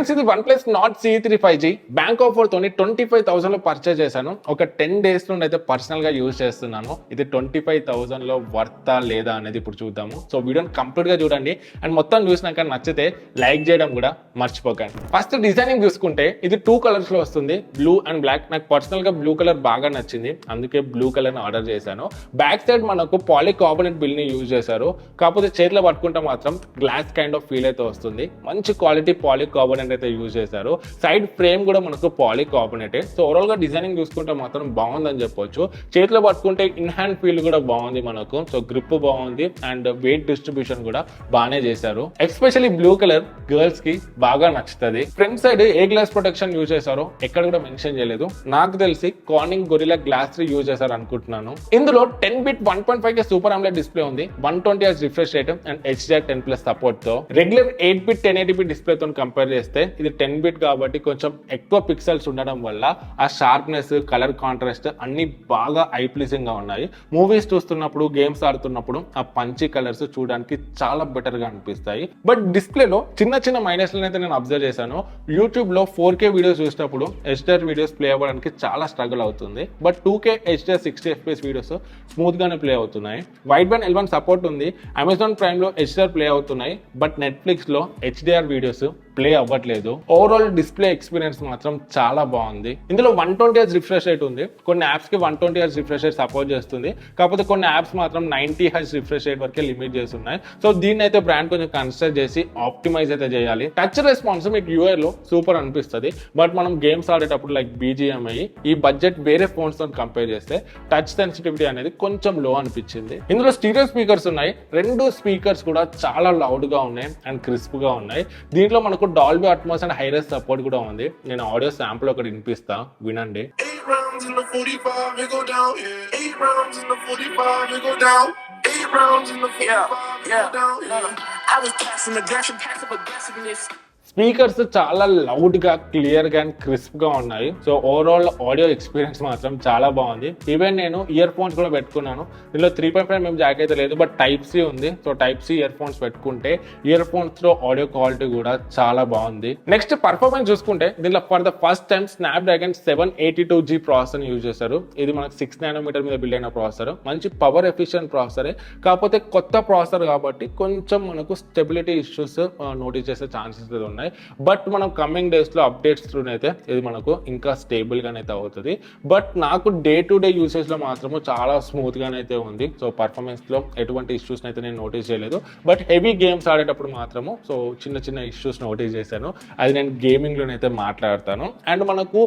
Friends ఇది OnePlus Nord CE3 5G bank offer తోని 25,000 లో పర్చేస్ చేశాను. ఒక 10 days నుండి అయితే పర్సనల్ గా యూజ్ చేస్తున్నాను. ఇది 25,000 లో వర్తా లేదా అనేది ఇప్పుడు చూద్దాము. సో వీడియోని కంప్లీట్ గా చూడండి అండ్ మొత్తం చూసినాక నచ్చితే లైక్ చేయడం కూడా మర్చిపోకండి. ఫస్ట్ డిజైనింగ్ చూసుకుంటే ఇది 2 కలర్స్ లో వస్తుంది, బ్లూ అండ్ బ్లాక్. నాకు పర్సనల్ గా బ్లూ కలర్ బాగా నచ్చింది, అందుకే బ్లూ కలర్ ని ఆర్డర్ చేశాను. బ్యాక్ సైడ్ మనకు పాలికార్బోనేట్ బిల్ ని యూజ్ చేశారు, కాకపోతే చేతిలో పట్టుకుంటే మాత్రం గ్లాస్ కైండ్ ఆఫ్ ఫీల్ అయితే వస్తుంది. మంచి క్వాలిటీ పాలికార్బోనేట్ అయితే యూజ్ చేశారు. సైడ్ ఫ్రేమ్ కూడా మనకు పాలికార్బోనేటే. సో ఓవరాల్ గా డిజైనింగ్ చూసుకుంటే మాత్రం బాగుందని చెప్పొచ్చు. చేతిలో పట్టుకుంటే ఇన్ హ్యాండ్ ఫీల్ కూడా బాగుంది మనకు. సో గ్రిప్ బాగుంది అండ్ వెయిట్ డిస్ట్రిబ్యూషన్ కూడా బాగానే చేశారు. ఎస్పెషల్లీ బ్లూ కలర్ గర్ల్స్ కి బాగా నచ్చుతుంది. ఫ్రంట్ సైడ్ ఏ గ్లాస్ ప్రొటెక్షన్ యూజ్ చేశారో ఎక్కడ కూడా మెన్షన్ చేయలేదు. నాకు తెలిసి కార్నింగ్ గొరిల్లా గ్లాస్ 3 యూజ్ చేశారు అనుకుంటున్నాను. ఇందులో 10-bit 1.5K super AMOLED display ఉంది, 120Hz refresh rate and HDR10+ support తో. రెగ్యులర్ 8-bit 1080p డిస్ప్లే తో కంపేర్ చేస్తే ఇది 10-bit కాబట్టి కొంచెం ఎక్కువ పిక్సెల్స్ ఉండడం వల్ల ఆ షార్ప్నెస్, కలర్ కాంట్రాస్ట్ అన్ని బాగా ఐ ప్లీజింగ్ గా ఉన్నాయి. మూవీస్ చూస్తున్నప్పుడు, గేమ్స్ ఆడుతున్నప్పుడు ఆ పంచి కలర్స్ చూడడానికి చాలా బెటర్ గా అనిపిస్తాయి. బట్ డిస్ప్లేలో చిన్న చిన్న మైనస్లను అయితే నేను అబ్జర్వ్ చేశాను. యూట్యూబ్ లో 4K వీడియోస్ చూసినప్పుడు HDR వీడియోస్ ప్లే అవ్వడానికి చాలా స్ట్రగుల్ అవుతుంది. But 2K HDR 60fps videos smooth గానే ప్లే అవుతున్నాయి. వైడ్ బ్యాండ్ L1 సపోర్ట్ ఉంది. అమెజాన్ ప్రైమ్ లో HDR ప్లే అవుతున్నాయి, బట్ నెట్ఫ్లిక్స్ లో HDR వీడియోస్ ప్లే అవ్వట్లేదు. ఓవరాల్ డిస్ప్లే ఎక్స్పీరియన్స్ మాత్రం చాలా బాగుంది. ఇందులో 120Hz రిఫ్రెష్ రేట్ ఉంది. కొన్ని యాప్స్ కి 120Hz రిఫ్రెష్ రేట్ సపోర్ట్ చేస్తుంది, కాకపోతే కొన్ని యాప్స్ మాత్రం 90Hz రిఫ్రెష్ రేట్ వరకే లిమిట్ చేస్తున్నాయి. సో దీన్ని అయితే బ్రాండ్ కొంచెం కన్సిడర్ చేసి ఆప్టిమైజ్ అయితే చేయాలి. టచ్ రెస్పాన్స్ మీకు UI లో సూపర్ అనిపిస్తుంది, బట్ మనం గేమ్స్ ఆడేటప్పుడు లైక్ BGMI ఈ బడ్జెట్ వేరే ఫోన్స్ తో కంపేర్ చేస్తే టచ్ సెన్సిటివిటీ అనేది కొంచెం లో అనిపించింది. ఇందులో స్టీరియో స్పీకర్స్ ఉన్నాయి. 2 స్పీకర్స్ కూడా చాలా లౌడ్ గా ఉన్నాయి అండ్ క్రిస్ప్ గా ఉన్నాయి. దీంట్లో మనకు Dolby Atmos and hi-res support కూడా ఉంది. నేను ఆడియో శాంపుల్ ఒకటి వినిపిస్తా, వినండి. స్పీకర్స్ చాలా లౌడ్ గా, క్లియర్ గా అండ్ క్రిస్ప్ గా ఉన్నాయి. సో ఓవరాల్ ఆడియో ఎక్స్పీరియన్స్ మాత్రం చాలా బాగుంది. ఈవెన్ నేను ఇయర్ ఫోన్స్ కూడా పెట్టుకున్నాను. దీనిలో 3.5mm జాక్ అయితే లేదు, బట్ Type-C ఉంది. సో Type-C ఇయర్ ఫోన్స్ పెట్టుకుంటే ఇయర్ ఫోన్స్ లో ఆడియో క్వాలిటీ కూడా చాలా బాగుంది. నెక్స్ట్ పర్ఫార్మెన్స్ చూసుకుంటే దీనిలో for the first time Snapdragon 782G processor use చేశారు. ఇది మనకు 6nm మీద బిల్డ్ అయిన ప్రాసెసర్. మంచి పవర్ ఎఫిషియెంట్ ప్రాసెసరే, కాకపోతే కొత్త ప్రాసెసర్ కాబట్టి కొంచెం మనకు స్టెబిలిటీ ఇష్యూస్ నోటీస్ చేసే ఛాన్సెస్ ఉన్నాయి. బట్ మనం కమింగ్ డేస్ లో అప్డేట్స్ త్రూ అయితే ఇది మనకు ఇంకా స్టేబుల్ గానైతే అవుతుంది. బట్ నాకు డే టు డే యూసేజ్ లో మాత్రము చాలా స్మూత్ గానైతే ఉంది. సో పర్ఫార్మెన్స్ లో ఎటువంటి ఇష్యూస్ అయితే నేను నోటీస్ చేయలేదు. బట్ హెవీ గేమ్స్ ఆడేటప్పుడు మాత్రము సో చిన్న చిన్న ఇష్యూస్ నోటీస్ చేశాను. అది నేను గేమింగ్ లోనైతే మాట్లాడతాను. అండ్ మనకు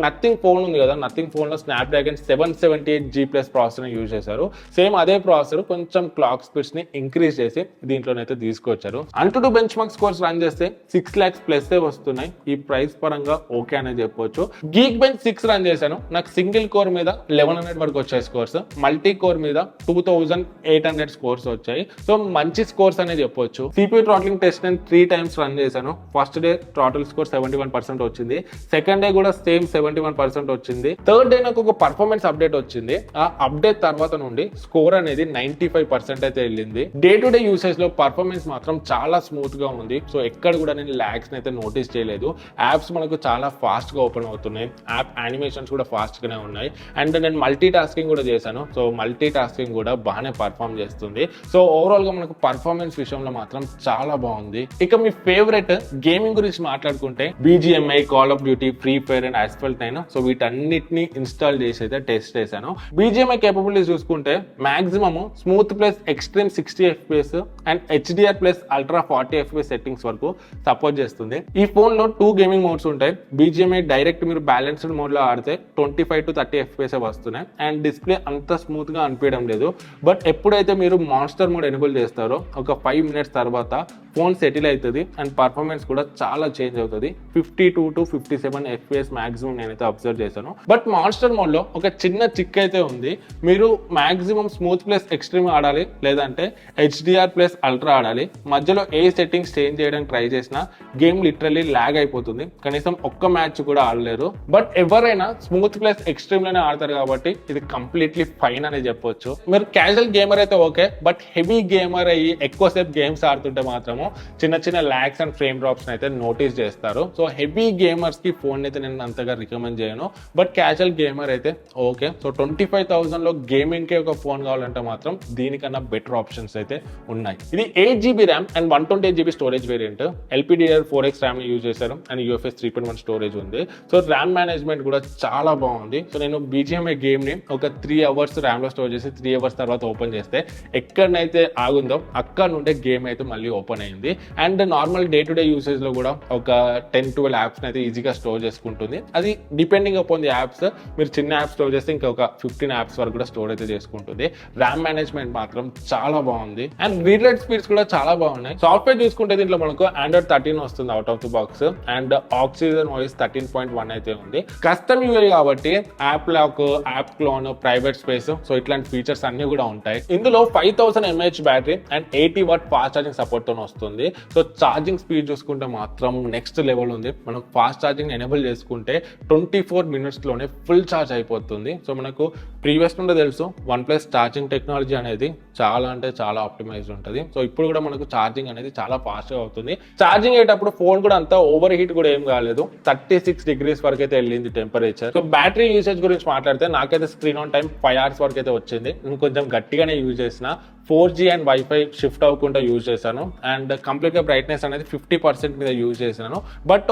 నథింగ్ ఫోన్ ఉంది కదా, నథింగ్ ఫోన్ లో స్నాప్డ్రాగన్ 778G+ ప్రాసెసర్ యూజ్ చేశారు. సేమ్ అదే ప్రాసెసర్ కొంచెం క్లాక్ స్పీడ్స్ ని ఇంక్రీజ్ చేసి దీంట్లోనైతే తీసుకొచ్చారు. అంటూ బెంచ్ మార్క్ స్కోర్స్ రన్ చేస్తే 6 lakhs ప్లస్ వస్తున్నాయి. ఈ ప్రైస్ పరంగా ఓకే అని చెప్పొచ్చు. గీక్ బెంచ్ 6 రన్ చేశాను. నాకు సింగిల్ కోర్ మీద 1100 వరకు వచ్చాయి స్కోర్స్, మల్టీ కోర్ మీద 2800 స్కోర్స్ వచ్చాయి. సో మంచి స్కోర్స్ అనే చెప్పొచ్చు. CPU థ్రాట్లింగ్ టెస్ట్ నేను 3 times రన్ చేశాను. ఫస్ట్ డే థ్రాటిల్ స్కోర్ 71% వచ్చింది, సెకండ్ డే కూడా సేమ్ 71% వచ్చింది, థర్డ్ డే నాకు ఒక పర్ఫార్మెన్స్ అప్డేట్ వచ్చింది. ఆ అప్డేట్ తర్వాత నుండి స్కోర్ అనేది 95% అయితే వెళ్ళింది. డే టు డే యూసేజ్ లో పర్ఫార్మెన్స్ మాత్రం చాలా స్మూత్ గా ఉంది. సో ఎక్కడ కూడా నేను లాగ్స్ అయితే నోటీస్ చేయలేదు. యాప్స్ మనకు చాలా ఫాస్ట్ గా ఓపెన్ అవుతున్నాయి, యాప్ యానిమేషన్స్ కూడా ఫాస్ట్ గానే ఉన్నాయి. అండ్ నేను మల్టీ టాస్కింగ్ కూడా చేశాను. సో మల్టీ టాస్కింగ్ కూడా బాగానే పర్ఫామ్ చేస్తుంది. సో ఓవరాల్ గా మనకు పర్ఫార్మెన్స్ విషయంలో మాత్రం చాలా బాగుంది. ఇక మీ ఫేవరెట్ గేమింగ్ గురించి మాట్లాడుకుంటే BGMI, call of duty, free fire and Asphalt 9. So వీటన్నిటిని ఇన్స్టాల్ చేసి అయితే టెస్ట్ చేశాను. BGMI కేపబిలిటీస్ చూసుకుంటే maximum smooth plus extreme 60fps and HDR plus ultra 40fps settings వరకు సపోర్ట్ చేస్తుంది. ఈ ఫోన్ లో 2 గేమింగ్ మోడ్స్ ఉంటాయి. BGMI డైరెక్ట్ మీరు బ్యాలెన్స్డ్ మోడ్ లో ఆడితే 25 to 30 FPS వస్తున్నాయి అండ్ డిస్ప్లే అంత స్మూత్ గా అనిపించడం లేదు. బట్ ఎప్పుడైతే మీరు మాన్స్టర్ మోడ్ ఎనేబుల్ చేస్తారో ఒక 5 minutes తర్వాత ఫోన్ సెటిల్ అవుతుంది అండ్ పర్ఫార్మెన్స్ కూడా చాలా చేంజ్ అవుతుంది. 52 to 57 FPS మాక్సిమం నేనైతే అబ్జర్వ్ చేశాను. బట్ మాన్స్టర్ మోడ్ లో ఒక చిన్న చిక్ అయితే ఉంది. మీరు మాక్సిమం స్మూత్ ప్లస్ ఎక్స్ట్రీమ్ ఆడాలి, లేదంటే HDR ప్లస్ అల్ట్రా ఆడాలి. మధ్యలో ఏ సెట్టింగ్స్ చేంజ్ చేయడానికి ట్రై చేసినా గేమ్ లిటరల్లీ ల్యాగ్ అయిపోతుంది, కనీసం ఒక్క మ్యాచ్ కూడా ఆడలేరు. బట్ ఎవరైనా స్మూత్ ప్లస్ ఎక్స్ట్రీమ్ లోనే ఆడతారు కాబట్టి ఇది కంప్లీట్లీ ఫైన్ అని చెప్పొచ్చు. మీరు క్యాజువల్ గేమర్ అయితే ఓకే, బట్ హెవీ గేమర్ అయ్యి ఎక్కువసేపు గేమ్స్ ఆడుతుంటే మాత్రము చిన్న చిన్న ల్యాగ్స్ అండ్ ఫ్రేమ్ డ్రాప్స్ అయితే నోటీస్ చేస్తారు. సో హెవీ గేమర్స్ కి ఫోన్ అయితే నేను అంతగా రికమెండ్ చేయను, బట్ క్యాజువల్ గేమర్ అయితే ఓకే. సో 25,000 లో గేమింగ్ కి ఒక ఫోన్ కావాలంటే మాత్రం దీనికన్నా బెటర్ ఆప్షన్స్ అయితే ఉన్నాయి. ఇది 8GB RAM and 128GB storage variant. LPDDR4X RAM use చేశారు అండ్ UFS 3.1 స్టోరేజ్ ఉంది. సో ర్యామ్ మేనేజ్మెంట్ కూడా చాలా బాగుంది. సో నేను BGMI గేమ్ ని ఒక 3 hours ర్యామ్ లో స్టోర్ చేసి 3 hours తర్వాత ఓపెన్ చేస్తే ఎక్కడనైతే ఆగుందో అక్కడ నుండే గేమ్ అయితే మళ్ళీ ఓపెన్ అయింది. And normal day to day usage లో కూడా ఒక 10-12 యాప్స్ అయితే ఈజీగా స్టోర్ చేసుకుంటుంది. అది డిపెండింగ్ అపాన్ ది యాప్స్, మీరు చిన్న యాప్ స్టోర్ చేస్తే ఇంకా ఒక 15 యాప్స్ వరకు కూడా స్టోర్ అయితే చేసుకుంటుంది. ర్యామ్ మేనేజ్మెంట్ మాత్రం చాలా బాగుంది అండ్ రీడ్ రైట్ స్పీడ్స్ కూడా చాలా బాగున్నాయి. సాఫ్ట్వేర్ చూసుకుంటే దీంట్లో మనకు Android 13 వస్తుంది out of the box and Oxygen OS 13.1 అయితే ఉంది. కస్టమ్ UI కాబట్టి app lock, app clone, private space, so ఇట్లాంటి ఫీచర్స్ అన్ని కూడా ఉంటాయి. ఇందులో 5000 mAh battery and 80 watt fast charging support తో వస్తుంది. సో ఛార్జింగ్ స్పీడ్ చూసుకుంటే మాత్రం నెక్స్ట్ లెవెల్ ఉంది. మనం ఫాస్ట్ ఛార్జింగ్ ఎనేబుల్ చేసుకుంటే 24 minutes లోనే ఫుల్ ఛార్జ్ అయిపోతుంది. సో మనకు ప్రీవియస్ నుండి తెలుసు OnePlus ఛార్జింగ్ టెక్నాలజీ అనేది చాలా అంటే చాలా ఆప్టిమైజ్డ్ ఉంటుంది. సో ఇప్పుడు కూడా మనకు ఛార్జింగ్ అనేది చాలా ఫాస్ట్ గా అవుతుంది. ఛార్జింగ్ అయ్యేటప్పుడు ఫోన్ కూడా అంతా ఓవర్ హీట్ కూడా ఏం కాలేదు. 36 degrees వరకు అయితే వెళ్ళింది టెంపరేచర్. సో బ్యాటరీ యూసేజ్ గురించి మాట్లాడితే నాకైతే స్క్రీన్ ఆన్ టైం 5 hours వరకు అయితే వచ్చింది. నేను కొంచెం గట్టిగానే యూజ్ చేసిన 4G అండ్ వైఫై షిఫ్ట్ అవ్వకుండా యూజ్ చేశాను అండ్ కంప్లీట్ గా బ్రైట్నెస్ అనేది 50% మీద యూజ్ చేశాను. బట్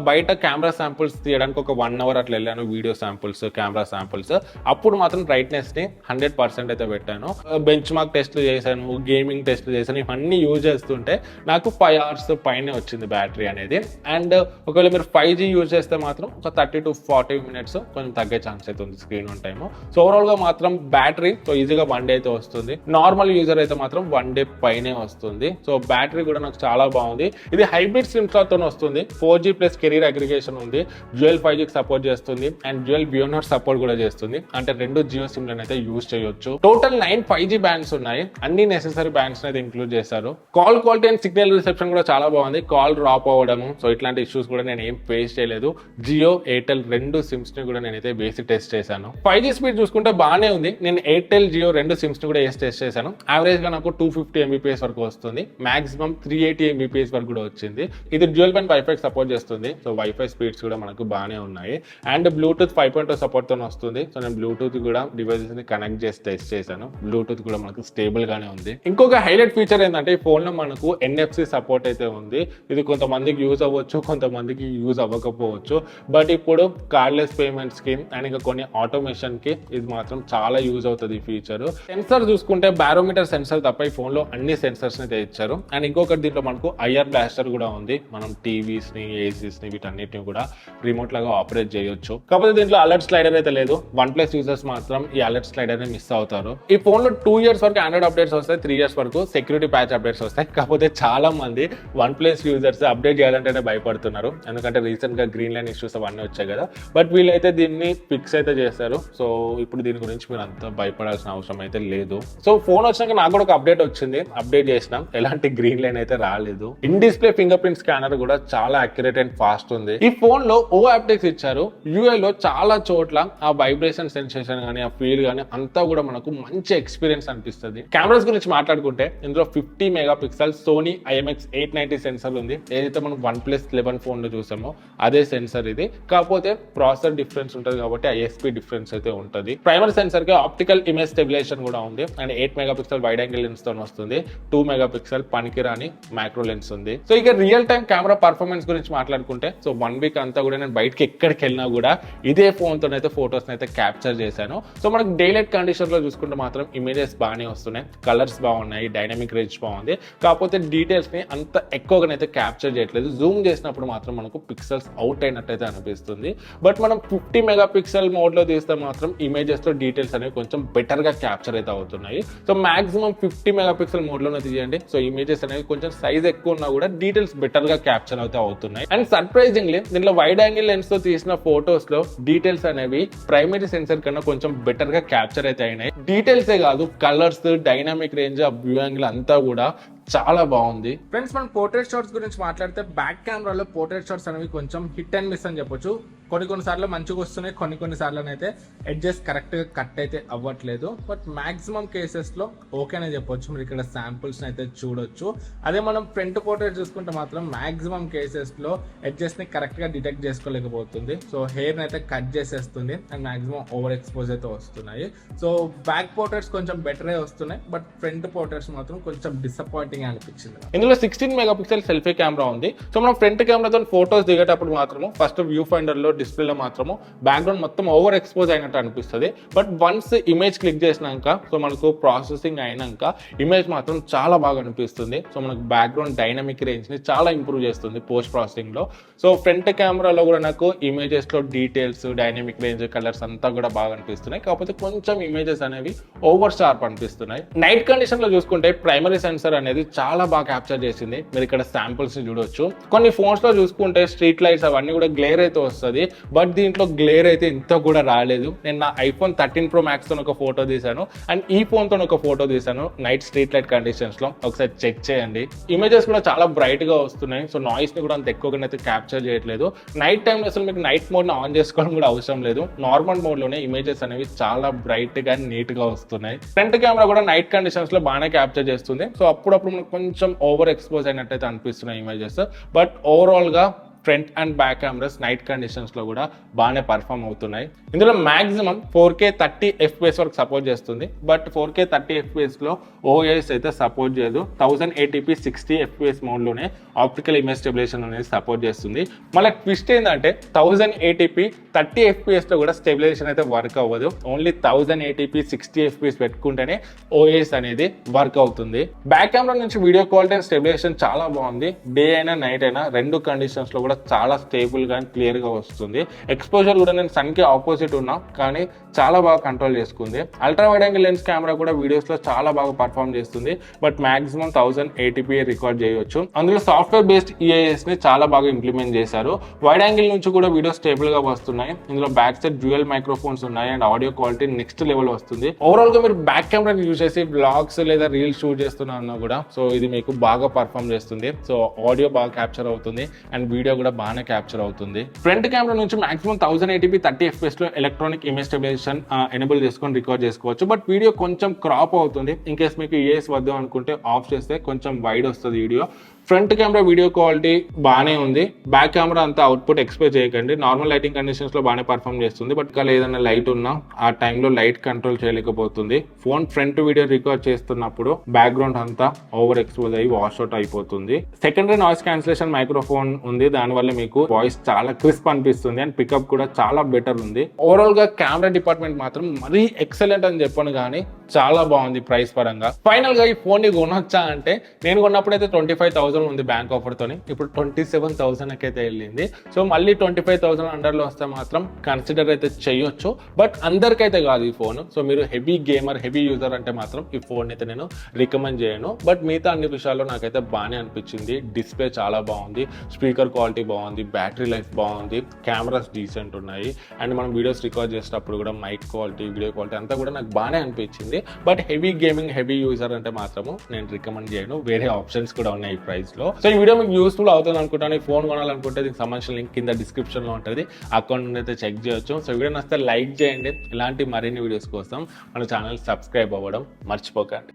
బయట కెమెరా శాంపుల్స్ తీయడానికి ఒక 1 hour అట్లా వెళ్ళాను, వీడియో శాంపుల్స్, కెమెరా శాంపుల్స్. అప్పుడు మాత్రం బ్రైట్నెస్ ని 100% అయితే పెట్టాను. బెంచ్ మార్క్ టెస్ట్లు చేశాను, గేమింగ్ టెస్ట్లు చేశాను, ఇవన్నీ యూజ్ చేస్తుంటే నాకు 5 hours పైనే వచ్చింది బ్యాటరీ అనేది. అండ్ ఒకవేళ మీరు 5G యూజ్ చేస్తే మాత్రం ఒక 30 to 40 minutes కొంచెం తగ్గే ఛాన్స్ అయితే ఉంది screen on time. So overall గా మాత్రం బ్యాటరీ సో ఈజీగా 1 day అయితే వస్తుంది. నార్మల్ యూజర్ అయితే మాత్రం 1 day పైనే వస్తుంది. సో బ్యాటరీ కూడా నాకు చాలా బాగుంది. ఇది హైబ్రిడ్ సిమ్ స్లాట్ తో వస్తుంది. 4G ప్లస్ కెరీర్ అగ్రిగేషన్ ఉంది, డ్యూయల్ 5G సపోర్ట్ చేస్తుంది అండ్ డ్యూయల్ బియోనర్ సపోర్ట్ కూడా చేస్తుంది. అంటే 2 జియో సిమ్లను అయితే యూజ్ చేయొచ్చు. టోటల్ 9 5G బ్యాండ్స్ ఉన్నాయి. అన్ని నెసెసరీ బ్యాండ్స్ అయితే ఇంక్లూడ్ చేశారు. Call quality and signal reception కూడా చాలా బాగుంది. కాల్ డ్రాప్ అవ్వడము సో ఇట్లాంటి ఇష్యూస్ కూడా నేను ఏం ఫేస్ చేయలేదు. జియో, ఎయిర్టెల్ 2 సిమ్స్ ని కూడా నేనైతే బేసిక్ టెస్ట్ చేశాను. 5G స్పీడ్ చూసుకుంటే బాగానే ఉంది. నేను ఎయిర్టెల్, జియో 2 సిమ్స్ ని కూడా టెస్ట్ చేశాను. యావరేజ్ గా నాకు 250 Mbps వరకు వస్తుంది. మాక్సిమం 380 Mbps వరకు కూడా వచ్చింది. ఇది డ్యూయల్ బ్యాండ్ వైఫై సపోర్ట్ చేస్తుంది. సో వైఫై స్పీడ్స్ కూడా మనకు బాగానే ఉన్నాయి. అండ్ బ్లూటూత్ 5.2 సపోర్ట్ తో వస్తుంది. సో నేను బ్లూటూత్ కూడా డివైసెస్ ని కనెక్ట్ చేసి టెస్ట్ చేశాను. బ్లూటూత్ కూడా మనకు స్టేబుల్ గానే ఉంది. ఇంకొక హైలైట్ ఫీచర్ ఏంటంటే ఈ ఫోన్ లో మనకు NFC సపోర్ట్ అయితే ఉంది. ఇది కొంతమందికి యూజ్ అవ్వచ్చు, కొంతమందికి యూజ్ అవ్వకపోవచ్చు. బట్ ఇప్పుడు కార్డ్లెస్ పేమెంట్స్ కి అండ్ ఇంకా కొన్ని ఆటోమేషన్ కి ఇది మాత్రం చాలా యూజ్ అవుతుంది ఈ ఫీచర్. సెన్సర్ చూసుకుంటే బారోమీటర్ సెన్సర్ తప్ప ఈ ఫోన్ లో అన్ని సెన్సర్స్ ని తెచ్చారు. అండ్ ఇంకొకటి దీంట్లో మనకు ఐఆర్ బ్లాస్టర్ కూడా ఉంది. మనం టీవీస్ ని, ఏసీస్ ని వీటన్నిటిని కూడా రిమోట్ లాగా ఆపరేట్ చేయొచ్చు. కాకపోతే దీంట్లో అలర్ట్ స్లైడర్ అయితే లేదు. OnePlus యూజర్స్ మాత్రం ఈ అలర్ట్ స్లైడర్ ని మిస్ అవుతారు. ఈ ఫోన్ లో 2 years వరకు ఆండ్రాయిడ్ అప్డేట్స్ వస్తాయి, 3 years వరకు సెక్యూరిటీ ప్యాచ్ అప్డేట్స్ వస్తాయి. కాకపోతే చాలా మంది OnePlus యూజర్స్ అప్డేట్ చేయాలంటేనే భయపడుతున్నారు. ఎందుకంటే రీసెంట్ గా గ్రీన్ లైన్ ఇష్యూస్ అవన్నీ వచ్చాయి కదా. బట్ వీళ్ళైతే దీన్ని ఫిక్స్ అయితే చేస్తారు. సో ఇప్పుడు దీని గురించి మీరు అంత భయపడాల్సిన అవసరం అయితే లేదు. సో ఫోన్ వచ్చినాక నాకు కూడా ఒక అప్డేట్ వచ్చింది. అప్డేట్ చేసినాం, ఎలాంటి గ్రీన్ లైన్ అయితే రాలేదు. In display finger print scanner కూడా చాలా అక్యురేట్ అండ్ ఫాస్ట్ ఉంది. ఈ ఫోన్ లో ఓ ఆప్టిక్స్ ఇచ్చారు. UI లో చాలా చోట్ల ఆ వైబ్రేషన్ సెన్సేషన్ గానీ, ఆ ఫీల్ గానీ అంతా కూడా మనకు మంచి ఎక్స్పీరియన్స్ అనిపిస్తుంది. కెమెరాస్ గురించి మాట్లాడుకుంటే ఇందులో 50 MP సోనీ IMX890 సెన్సర్ ఉంది. ఏదైతే మనం OnePlus 11 ఫోన్ లో చూసామో అదే సెన్సర్ ఇది. కాకపోతే ప్రాసెసర్ డిఫరెన్స్ ఉంటుంది కాబట్టి ISP డిఫరెన్స్ అయితే ఉంటుంది. ప్రైమరీ సెన్సర్ కి ఆప్టికల్ ఇమేజ్ స్టెబిలైజేషన్ కూడా ఉంది and 8 MP wide angle lens తో వస్తుంది. 2 MP పనికిరాని మైక్రో లెన్స్ ఉంది. సో ఇక రియల్ టైం కెమెరా పర్ఫార్మెన్స్ గురించి మాట్లాడుకుంటే సో 1 week అంతా కూడా నేను బయటకి ఎక్కడికి వెళ్ళినా కూడా ఇదే ఫోన్ తోనైతే ఫోటోస్ అయితే క్యాప్చర్ చేశాను. సో మనకు డే లైట్ కండిషన్ లో చూసుకుంటే మాత్రం ఇమేజెస్ బాగానే వస్తున్నాయి, కలర్స్ బాగున్నాయి, డైనమిక్ రేంజ్ బాగుంది. కాకపోతే డీటెయిల్స్ ని అంత ఎక్కువగానైతే క్యాప్చర్ చేయట్లేదు. జూమ్ చేసినప్పుడు మాత్రం మనకు పిక్సెల్స్ అవుట్ అయినట్టయితే అనిపిస్తుంది. బట్ మనం 50 MP మోడ్ లో తీస్తే మాత్రం ఇమేజెస్ లో డీటెయిల్స్ అనేవి కొంచెం బెటర్ గా క్యాప్చర్ అయితే అవుతున్నాయి. సో మాక్సిమం 50 MP మోడ్ లోనే తీయండి. సో ఇమేజెస్ అనేవి కొంచెం సైజ్ ఎక్కువ ఉన్నా కూడా డీటెయిల్స్ బెటర్ గా క్యాప్చర్ అయితే అవుతున్నాయి. అండ్ సర్ప్రైజింగ్లీ దీంట్లో వైడ్ యాంగిల్ లెన్స్ తో తీసిన ఫోటోస్ లో డీటెయిల్స్ అనేవి ప్రైమరీ సెన్సర్ కన్నా కొంచెం బెటర్ గా క్యాప్చర్ అయితే అయినాయి. డీటెయిల్సే కాదు, colours, dynamic range, view angle అంతా కూడా చాలా బాగుంది. ఫ్రెండ్స్, మనం పోర్ట్రేట్ షాట్స్ గురించి మాట్లాడితే బ్యాక్ కెమెరాలో పోర్ట్రేట్ షాట్స్ అనేవి కొంచెం హిట్ అండ్ మిస్ అని చెప్పొచ్చు. కొన్నిసార్లు మంచిగా వస్తున్నాయి, కొన్నిసార్లు అయితే ఎడ్జెస్ కరెక్ట్గా కట్ అయితే అవ్వట్లేదు. బట్ మాక్సిమం కేసెస్లో ఓకేనే చెప్పొచ్చు. మీరు ఇక్కడ శాంపుల్స్ని అయితే చూడొచ్చు. అదే మనం ఫ్రంట్ పోర్ట్రేట్ చూసుకుంటే మాత్రం మాక్సిమం కేసెస్లో ఎడ్జెస్ని కరెక్ట్గా డిటెక్ట్ చేసుకోలేకపోతుంది. సో హెయిర్ని అయితే కట్ చేసేస్తుంది అండ్ మాక్సిమం ఓవర్ ఎక్స్పోజ్ అయితే వస్తున్నాయి. సో బ్యాక్ పోర్ట్రేట్స్ కొంచెం బెటరే వస్తున్నాయి, బట్ ఫ్రంట్ పోర్ట్రేట్స్ మాత్రం కొంచెం డిసప్పాయింటింగ్ అనిపించింది. ఇందులో 16 మెగాపిక్సెల్ సెల్ఫీ కెమెరా ఉంది. సో మనం ఫ్రంట్ కెమెరాతో ఫోటోస్ దిగేటప్పుడు మాత్రము ఫస్ట్ వ్యూ ఫైండర్ లో డిస్ప్లేలో మాత్రము బ్యాక్గ్రౌండ్ మొత్తం ఓవర్ ఎక్స్పోజ్ అయినట్టు అనిపిస్తుంది. బట్ వన్స్ ఇమేజ్ క్లిక్ చేసినాక, సో మనకు ప్రాసెసింగ్ అయినాక ఇమేజ్ మాత్రం చాలా బాగా అనిపిస్తుంది. సో మనకు బ్యాక్గ్రౌండ్ డైనమిక్ రేంజ్ ని చాలా ఇంప్రూవ్ చేస్తుంది పోస్ట్ ప్రాసెసింగ్ లో. సో ఫ్రంట్ కెమెరాలో కూడా నాకు ఇమేజెస్ లో డీటెయిల్స్, డైనమిక్ రేంజ్, కలర్స్ అంతా కూడా బాగా అనిపిస్తున్నాయి. కాకపోతే కొంచెం ఇమేజెస్ అనేవి ఓవర్ షార్ప్ అనిపిస్తున్నాయి. నైట్ కండిషన్ లో చూసుకుంటే ప్రైమరీ సెన్సర్ అనేది చాలా బాగా క్యాప్చర్ చేసింది. మీరు ఇక్కడ శాంపుల్స్ ని చూడొచ్చు. కొన్ని ఫోన్స్ లో చూసుకుంటే స్ట్రీట్ లైట్స్ అవన్నీ కూడా గ్లేర్ అయితే వస్తుంది. బట్ దీంట్లో గ్లేర్ అయితే ఇంత కూడా రాలేదు. నేను నా iPhone 13 Pro Max తో ఒక ఫోటో తీసాను అండ్ ఈ ఫోన్ తో ఒక ఫోటో తీసాను నైట్ స్ట్రీట్ లైట్ కండిషన్స్ లో. ఒకసారి చెక్ చేయండి. ఇమేజెస్ కూడా చాలా బ్రైట్ గా వస్తున్నాయి. సో నాయిస్ ని కూడా అంత ఎక్కువగా అయితే క్యాప్చర్ చేయట్లేదు. నైట్ టైం అసలు మీకు నైట్ మోడ్ ని ఆన్ చేసుకోవడం కూడా అవసరం లేదు. నార్మల్ మోడ్ లోనే ఇమేజెస్ అనేవి చాలా బ్రైట్ గా నీట్ గా వస్తున్నాయి. ఫ్రంట్ కెమెరా కూడా నైట్ కండిషన్స్ లో బాగానే క్యాప్చర్ చేస్తుంది. సో అప్పుడప్పుడు మనకు కొంచెం ఓవర్ ఎక్స్పోజ్ అయినట్టయితే అనిపిస్తున్నాయి ఇమేజెస్. బట్ ఓవరాల్ గా front and back cameras night conditions లో కూడా బాగానే పర్ఫామ్ అవుతున్నాయి. ఇందులో మాక్సిమం 4K 30 FPS వరకు సపోర్ట్ చేస్తుంది. బట్ 4K 30 FPS లో OIS అయితే సపోర్ట్ చేయదు. 1080p 60 FPS మోడ్ లోనే ఆప్టికల్ ఇమేజ్ స్టెబిలైజేషన్ అనేది సపోర్ట్ చేస్తుంది. మళ్ళీ ట్విస్ట్ ఏంటంటే 1080p 30 FPS లో కూడా స్టెబిలైజేషన్ అయితే వర్క్ అవ్వదు. ఓన్లీ 1080p 60 FPS పెట్టుకుంటేనే OIS అనేది వర్క్ అవుతుంది. బ్యాక్ కెమెరా నుంచి వీడియో క్వాలిటీ అండ్ స్టెబిలైజేషన్ చాలా బాగుంది. డే అయినా నైట్ అయినా రెండు కండిషన్స్ లో కూడా చాలా స్టేబుల్ గా క్లియర్ గా వస్తుంది. ఎక్స్పోజర్ కూడా నేను సన్ కి ఆపోజిట్ ఉన్నా కానీ చాలా బాగా కంట్రోల్ చేసుకుంది. Ultra wide angle lens camera కూడా వీడియోస్ లో చాలా బాగా పర్ఫామ్ చేస్తుంది. బట్ మాక్సిమం 1080p రికార్డ్ చేయొచ్చు. అందులో సాఫ్ట్వేర్ బేస్డ్ EIS ని చాలా బాగా ఇంప్లిమెంట్ చేశారు. వైడ్ యాంగిల్ నుంచి కూడా వీడియో స్టేబుల్ గా వస్తున్నాయి. ఇందులో బ్యాక్ సైడ్ డ్యూయల్ మైక్రోఫోన్స్ ఉన్నాయి and audio quality next level వస్తుంది. ఓవరాల్ గా మీరు బ్యాక్ కెమెరాని యూజ్ చేసి బ్లాగ్స్ లేదా రీల్స్ షూట్ చేస్తున్నా కూడా సో ఇది మీకు బాగా పర్ఫామ్ చేస్తుంది. సో ఆడియో బాగా క్యాప్చర్ అవుతుంది అండ్ వీడియో కూడా బాగానే క్యాప్చర్ అవుతుంది. ఫ్రంట్ కెమెరా నుంచి మాక్సిమం 1080p 30 FPS లో ఎలక్ట్రానిక్ ఇమేజ్ స్టెబిలైజేషన్ ఎనేబుల్ చేసుకొని రికార్డ్ చేసుకోవచ్చు. బట్ వీడియో కొంచెం క్రాప్ అవుతుంది. ఇన్ కేస్ మీకు EIS వద్దు అనుకుంటే ఆఫ్ చేస్తే కొంచెం వైడ్ వస్తుంది video. Front camera video quality బాగానే ఉంది. బ్యాక్ కెమెరా అంతా అవుట్పుట్ ఎక్స్పెక్ట్ చేయకండి. నార్మల్ లైటింగ్ కండిషన్స్ లో బాగానే పర్ఫామ్ చేస్తుంది. బట్ ఇంకా ఏదైనా లైట్ ఉన్నా ఆ టైంలో లైట్ కంట్రోల్ చేయలేకపోతుంది. ఫోన్ ఫ్రంట్ వీడియో రికార్డ్ చేస్తున్నప్పుడు బ్యాక్గ్రౌండ్ అంతా ఓవర్ ఎక్స్పోజ్ అయ్యి వాష్ అవుట్ అయిపోతుంది. సెకండరీ నాయిస్ క్యాన్సిలేషన్ మైక్రోఫోన్ ఉంది. దానివల్ల మీకు వాయిస్ చాలా క్రిస్ప్ అనిపిస్తుంది అండ్ పికప్ కూడా చాలా బెటర్ ఉంది. ఓవరాల్ గా కెమెరా డిపార్ట్మెంట్ మాత్రం మరీ ఎక్సలెంట్ అని చెప్పను కానీ చాలా బాగుంది ప్రైస్ పరంగా. ఫైనల్ గా ఈ ఫోన్ ని కొనొచ్చా అంటే నేను కొన్నప్పుడైతే 25,000 ఉంది బ్యాంక్ ఆఫర్ తోని. ఇప్పుడు 27,000 అయితే వెళ్ళింది. సో మళ్ళీ 25,000 అండర్ లో వస్తే మాత్రం కన్సిడర్ అయితే చేయొచ్చు. బట్ అందరికైతే కాదు ఈ ఫోన్. సో మీరు హెవీ గేమర్, హెవీ యూజర్ అంటే మాత్రం ఈ ఫోన్ అయితే నేను రికమెండ్ చేయను. బట్ మిగతా అన్ని విషయాల్లో నాకైతే బాగానే అనిపించింది. డిస్ప్లే చాలా బాగుంది, స్పీకర్ క్వాలిటీ బాగుంది, బ్యాటరీ లైఫ్ బాగుంది, కెమెరాస్ డీసెంట్ ఉన్నాయి అండ్ మనం వీడియోస్ రికార్డ్ చేసేటప్పుడు కూడా మైక్ క్వాలిటీ, వీడియో క్వాలిటీ అంతా కూడా నాకు బాగానే అనిపించింది. But heavy gaming, heavy user అంటే మాత్రము నేను రికమెండ్ చేయను. వేరే ఆప్షన్స్ కూడా ఉన్నాయి ఈ ప్రైస్ లో. సో ఈ వీడియో మీకు యూస్ఫుల్ అవుతుంది అనుకుంటాను. ఈ ఫోన్ కొనాలనుకుంటే దీనికి సంబంధించిన లింక్ కింద డిస్క్రిప్షన్ లో ఉంటుంది. అకౌంట్ నుండి అయితే చెక్ చేయొచ్చు. సో వీడియో నచ్చితే లైక్ చేయండి. ఇలాంటి మరిన్ని వీడియోస్ కోసం మన ఛానల్ సబ్స్క్రైబ్ అవ్వడం మర్చిపోకండి.